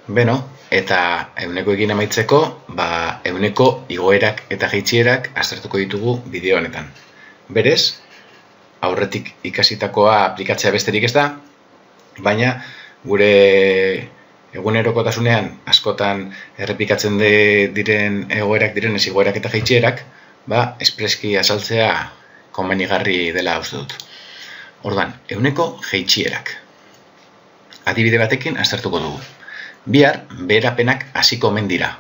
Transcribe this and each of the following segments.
Beno, eta egunekoekin amaitzeko, eguneko igoerak eta jaitsierak aztertuko ditugu bideo honetan. Berez, aurretik ikasitakoa aplikatzea besterik ez da, baina gure egunerokotasunean askotan errepikatzen diren egoerak direnez igoerak eta jaitsierak, espreski azaltzea komenigarri dela uste dut. Orduan, eguneko jaitsierak. Adibide batekin aztertuko dugu. Bihar, beherapenak hasiko omen dira.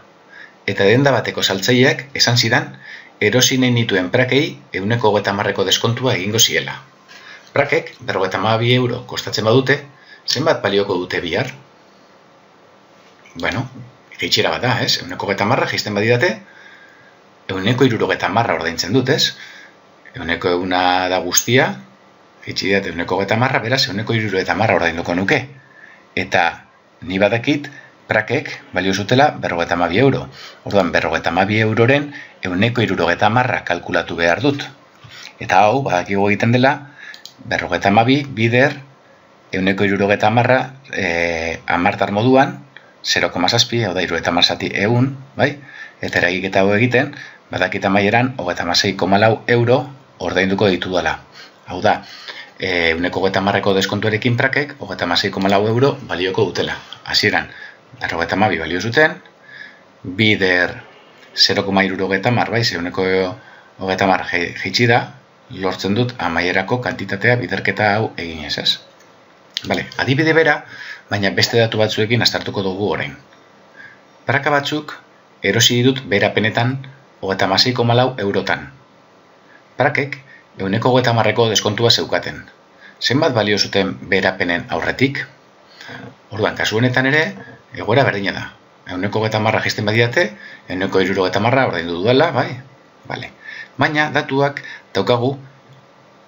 Eta denda bateko saltzaileak esan zidan, erosi nahi nituen prakei 130% deskontua egingo ziela. Prakek 52 euro kostatzen badute, zenbat balioko dute bihar? Bueno, jaitsera bat da, ez? 130 jaisten badidate, 170 ordaintzen dut, ez? 100 da guztia, jaitsi didate 130, beraz 170 ordainduko nuke. Eta ni badakit, prakek balio zutela 52 euro. Orduan, 52 euroren 170 kalkulatu behar dut. Eta hau, badakigu egiten dela, 52 bider 170 amartar moduan, 0,7, hau da, 70 zati eun, bai? Eta eragiketa hau egiten, badakit amaieran, 36,4 euro ordainduko ditu dela. Hau da, 130ko deskontuarekin prakek, 36,4 euro balioko dutela. Hasieran, 52 balio zuten, bider 0,70, bai, 130 jaitsi da, lortzen dut amaierako kantitatea biderketa hau eginez, ez? Bale, adibide bera, baina beste datu batzuekin aztertuko dugu orain. Praka batzuk erosi ditut beherapenetan 36,4 eurotan. Prakek 130ko deskontua zeukaten. Zenbat balio zuten beherapenen aurretik? Orduan, kasu honetan ere, egoera berdina da. 130 jaisten badidate, 170 ordaindu duela, bai? Bale. Baina, datuak daukagu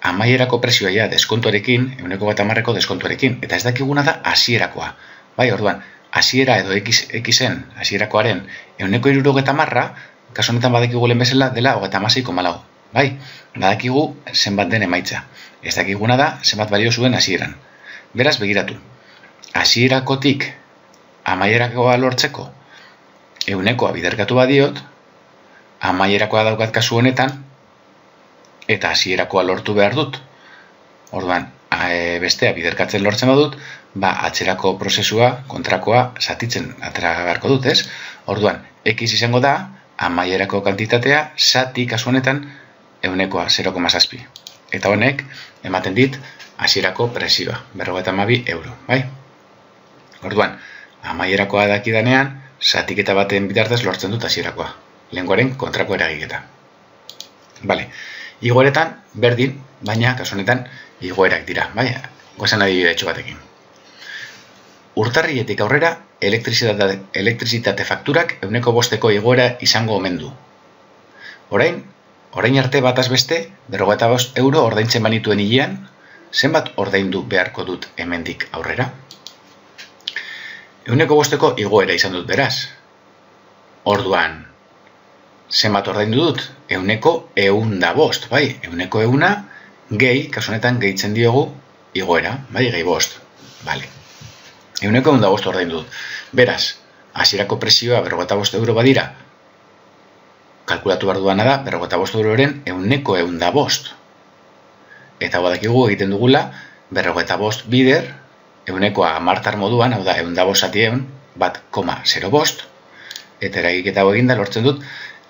amaierako prezioa deskontuarekin, 130ko deskontuarekin, eta ez dakiguna da hasierakoa. Bai, orduan, hasiera edo Xen, hasierakoaren 170, kasu honetan badakigu lehen bezala dela 36,4. Bai, badakigu zenbat den emaitza. Ez dakiguna da zenbat balio zuen hasieran. Beraz, begiratu. Hasierakotik amaierakoa lortzeko 100koa biderkatu badiot, amaierakoa daukat kasu honetan, eta hasierakoa lortu behar dut. Orduan, bestea biderkatzen lortzen badut, atzerako prozesua, kontrakoa, zatitzen atera beharko dut, ez? Orduan, X izango da, amaierako kantitatea, zati kasu honetan, 0,7. Eta honek, ematen dit, hasierako prezioa, 52 euro, bai? Orduan, amaierakoa dakidanean, zatiketa baten bitartez lortzen dut hasierakoa. Lehengoaren kontrako eragiketa. Bale, igoeretan, berdin, baina, kasu honetan, igoerak dira, bai? Goesan adibide batekin. Urtarriletik aurrera, elektrizitate fakturak 5%ko igoera izango omen du. Orain arte bataz beste, 55 euro ordaintzen banituen hilean, zenbat ordaindu beharko dut hemendik aurrera? 5%ko igoera izan dut beraz. Orduan, zenbat ordaindu dut? 100 bai? 100 gehi, kasu honetan gehitzen diogu igoera, bai? Gehi bost, bale. 100 ordaindu dut. Beraz, hasierako prezioa 55 euro badira, kalkulatu behar duana da, 55 euroren 100 Eta badakigu egiten dugula, 55 bider, 100koa amartar moduan, hau da, 100 zati 1,05, eta eragiketa hau eginda lortzen dut,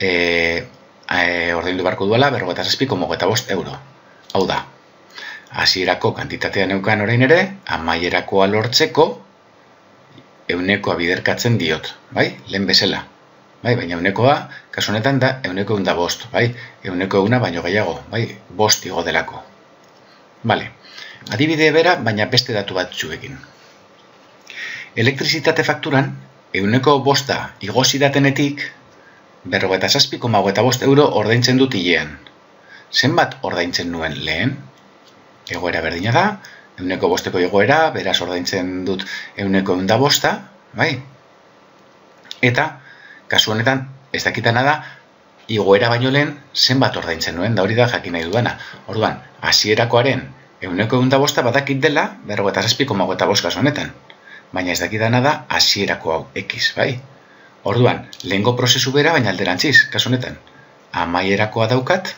ordaindu beharko duela, 57,25 euro. Hau da, hasierako kantitatea neukan orain ere, amaierakoa lortzeko, 100koa biderkatzen diot, bai? Lehen bezala. Bai, baina 100koa, kasu honetan da 105, bai? 101 baino gehiago, bai? 5 igo delako. Bale, adibide bera, baina beste datu batzuekin. Elektrizitate fakturan, 105 igo zidatenetik, 57,25 euro ordaintzen dut hilean. Zenbat ordaintzen nuen lehen? Egoera berdina da, 105ko igoera, beraz ordaintzen dut 105, bai? Eta, kasu honetan, ez dakitana da, igoera baino lehen zenbat ordaintzen nuen, da hori da jakin nahi duena. Orduan, hasierakoaren 105 badakit dela, 57,25 kasu honetan. baina ez dakidana da hasierako hau, x, bai? Orduan, lehengo prozesu bera, baina alderantziz, kasu honetan, amaierakoa daukat,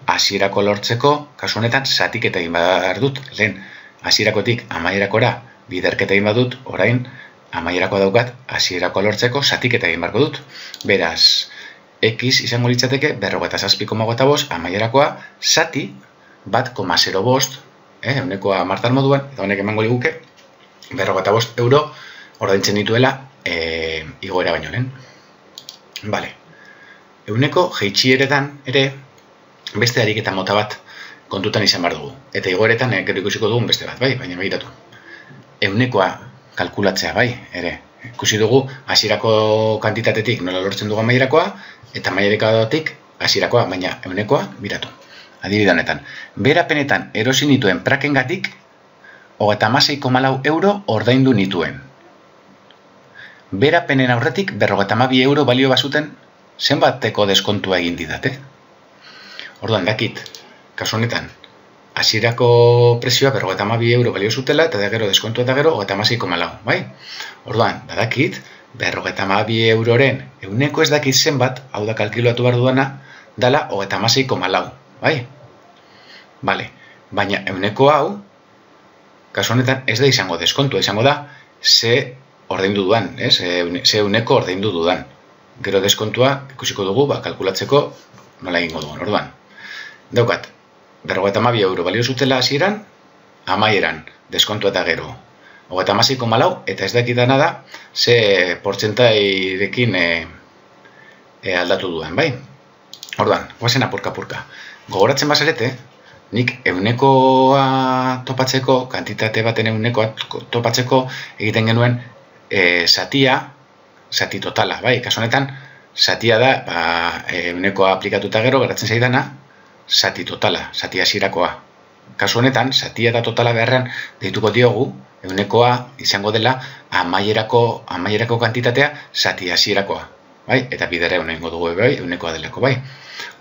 hasierako lortzeko, kasu honetan, zatiketa egin behar dut, lehen, hasierakotik amaiera biderketa egin badut, orain, amaierakoa daukat, hasierako lortzeko, zatiketa egin beharko dut. Beraz, x izango litzateke, 47,5, amaierakoa, zati, 1,05, eunekoa martar moduan, eta honek emango liguke, 45 euro ordaintzen dituela igoera baino lehen. Vale. Euneko jeitxieretan ere, beste ariketa mota bat kontutan izan behar dugu. Eta igoeretan gero ikusiko dugun beste bat, bai? Baina begiratu. Eunekoa kalkulatzea, bai? Ere, ikusi dugu hasierako kantitatetik nola lortzen dugu amaierakoa, eta amaierakoatik hasierakoa, baina eunekoa biratu. Adibide honetan, berapenetan erosi nituen prakengatik 36,4 euro ordaindu nituen. Berapenen aurretik 52 euro balio bazuten zenbateko deskontua egin didate. Orduan, dakit, kasu honetan, hasierako prezioa 52 euro balio zutela, eta gero deskontua eta gero 36,4, bai? Orduan, badakit, 52 euroren euneko ez dakit zenbat, hau da kalkulatu behar duana, dala 36,4, bai? Bale, baina euneko hau, kasu honetan ez da izango deskontua, izango da ze ordaindu dudan, ze euneko ordaindu dudan. Gero deskontua ikusiko dugu, kalkulatzeko nola egingo dugun. Orduan, daukat, 52 euro balio zutela hasieran, amaieran, deskontua eta gero. 36,4 eta ez dakidana da, ze portzentairekin aldatu duen, bai? Orduan, guazen apurka-apurka. Gogoratzen bazarete, nik eunekoa topatzeko, kantitate baten eunekoa topatzeko egiten genuen zati totala, bai? Kasu honetan, zatia da, eunekoa aplikatuta gero, geratzen zaidana, zati totala, zati hasierakoa. Kasu honetan, zatia eta totala beharrean deituko diogu, eunekoa izango dela amaierako kantitatea zati hasierakoa, bai? Eta bidera eunengo dugu, bai? Eunekoa delako, bai?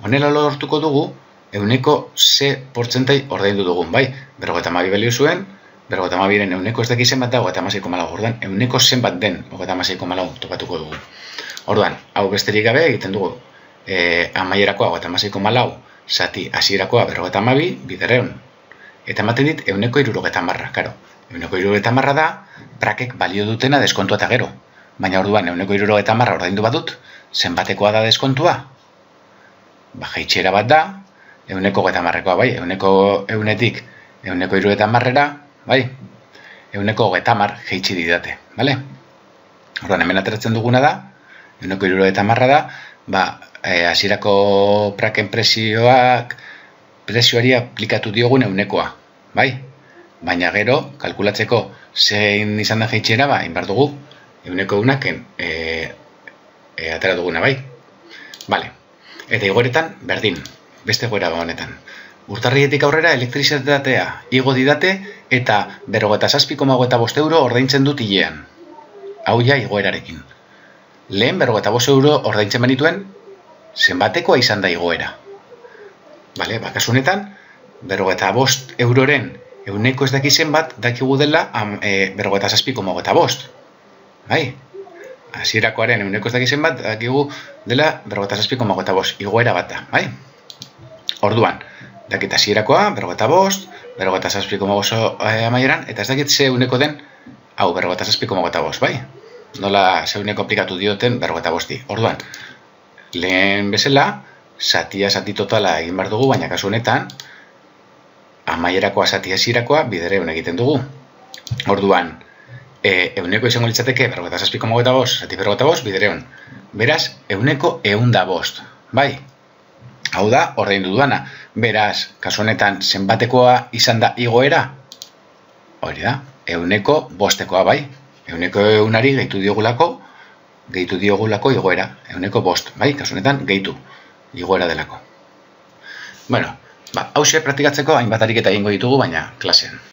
Honela lortuko dugu, euneko ze portzentai ordaindu dugun, bai? 52 balio zuen, 52-ren euneko ez dakizen bat da, 36,4. Orduan, euneko zenbat den 36,4 topatuko dugu. Orduan, hau besterik gabe egiten dugu amaierakoa 36,4, zati hasierakoa 52, bidereun. Eta ematen dit euneko 70, karo. Euneko 70 da, prakek balio dutena deskontua eta gero. Baina orduan, euneko 70 ordaindu badut, zenbatekoa da deskontua? Jaitxera bat da, euneko 70koa, bai? Euneko eunetik, euneko 70-era, bai? Euneko 70 jeitsi didate, bale? Orduan, hemen ateratzen duguna da, euneko 70 da, hasierako praken prezioari aplikatu diogun eunekoa, bai? Baina gero, kalkulatzeko zein izan da jeitxera, inbar dugu, euneko eunaken atera duguna, bai? Bale, eta igoeretan, berdin, beste goera honetan. Urtarrietik aurrera elektrizitatea igo didate eta 57,5 euro ordaintzen dut hilean. Hau ja igoerarekin. Lehen 55 euro ordaintzen banituen, zenbatekoa izan da igoera. Bale, kasu honetan, 55 euroren euneko ez daki zenbat dakigu dela 57,5. Bai? Hasierakoaren euneko ez daki zenbat dakigu dela 57,5. Igoera bat da, bai? Orduan, dakit hasierakoa, 55, 57,5 amaieran, eta ez dakit ze euneko den, hau, 57,5, bai? Nola ze euneko aplikatu dioten 55. Orduan, lehen bezala, zati totala egin behar dugu, baina kasu honetan, amaierakoa zati hasierakoa bidereun egiten dugu. Orduan, euneko izango litzateke 57,5, zati 55, bidereun. Beraz, euneko 105, bai? Hau da, ordaindu duana. Beraz, kasu honetan, zenbatekoa izan da igoera? Hori da, euneko bostekoa, bai? Euneko eunari gehitu diogulako igoera. Euneko bost, bai? Kasu honetan, gehitu igoera delako. Bueno, hauxe praktikatzeko hainbat ariketa egingo ditugu, baina klasean.